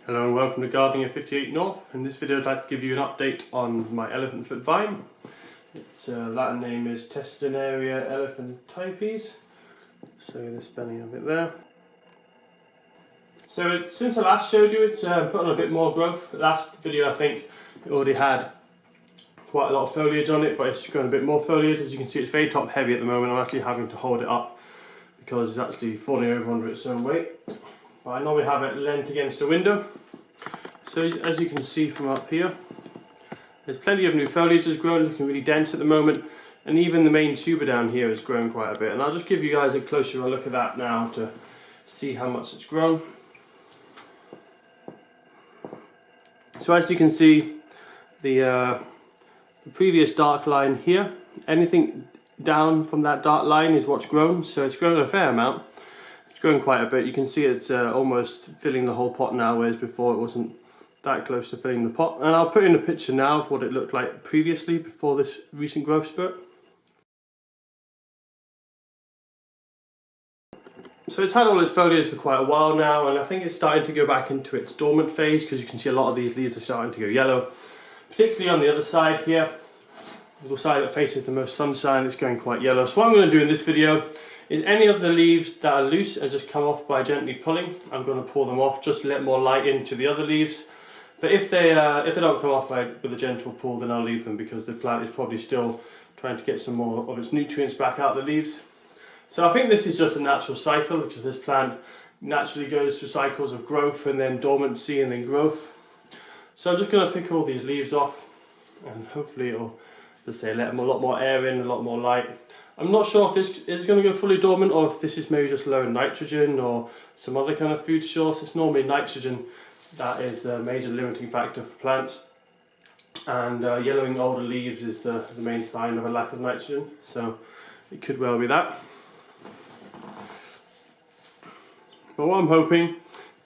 Hello and welcome to Gardening at 58 North. In this video I'd like to give you an update on my elephant foot vine. Its Latin name is Testinaria elephantypes. Show you the spelling of it there. So since I last showed you, it's put on a bit more growth. Last video I think it already had quite a lot of foliage on it, but it's grown a bit more foliage. As you can see, it's very top heavy at the moment. I'm actually having to hold it up because it's actually falling over under its own weight. But I normally have it leant against the window. So as you can see from up here, there's plenty of new foliage that's grown, looking really dense at the moment, and even the main tuber down here has grown quite a bit. And I'll just give you guys a closer look at that now to see how much it's grown. So as you can see, the previous dark line here, anything down from that dark line is what's grown, so it's grown a fair amount. It's grown quite a bit. You can see it's almost filling the whole pot now, whereas before it wasn't that close to filling the pot. And I'll put in a picture now of what it looked like previously before this recent growth spurt. So it's had all its foliage for quite a while now, and I think it's starting to go back into its dormant phase, because you can see a lot of these leaves are starting to go yellow, particularly on the other side here. The side that faces the most sunshine, it's going quite yellow. So what I'm going to do in this video is any of the leaves that are loose and just come off by gently pulling, I'm going to pull them off just to let more light into the other leaves. But if they don't come off with a gentle pull, then I'll leave them, because the plant is probably still trying to get some more of its nutrients back out the leaves. So I think this is just a natural cycle, because this plant naturally goes through cycles of growth and then dormancy and then growth. So I'm just going to pick all these leaves off, and hopefully it'll, just say, let them a lot more air in, a lot more light. I'm not sure if this is going to go fully dormant, or if this is maybe just low in nitrogen or some other kind of food source. It's normally nitrogen that is the major limiting factor for plants, and yellowing older leaves is the main sign of a lack of nitrogen, so it could well be that. But what I'm hoping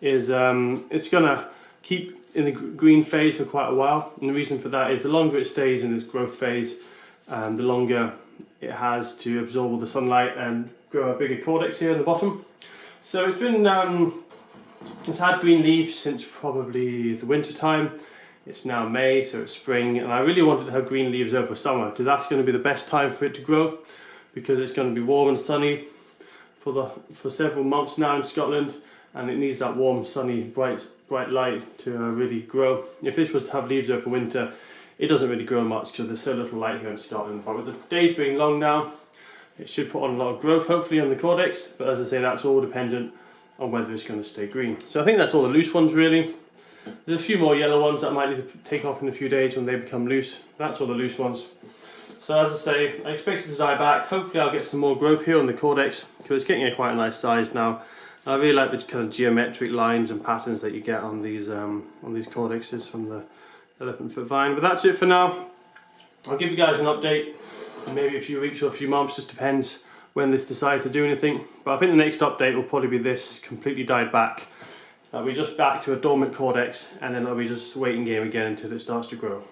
is it's going to keep in the green phase for quite a while, and the reason for that is the longer it stays in its growth phase, the longer it has to absorb all the sunlight and grow a bigger caudex here in the bottom. So it's been it's had green leaves since probably the winter time. It's now May, so it's spring, and I really wanted to have green leaves over summer, because that's going to be the best time for it to grow, because it's going to be warm and sunny for several months now in Scotland, and it needs that warm, sunny, bright light to really grow. If this was to have leaves over winter, it doesn't really grow much because there's so little light here in Scotland. But with the days being long now, it should put on a lot of growth, hopefully, on the caudex. But as I say, that's all dependent on whether it's going to stay green. So I think that's all the loose ones, really. There's a few more yellow ones that I might need to take off in a few days when they become loose. That's all the loose ones. So as I say, I expect it to die back. Hopefully I'll get some more growth here on the caudex, because it's getting quite a nice size now. I really like the kind of geometric lines and patterns that you get on these caudexes from the elephant foot vine. But that's it for now. I'll give you guys an update in maybe a few weeks or a few months, just depends when this decides to do anything. But I think the next update will probably be this completely died back. We're just back to a dormant caudex, and then it'll be just waiting game again until it starts to grow.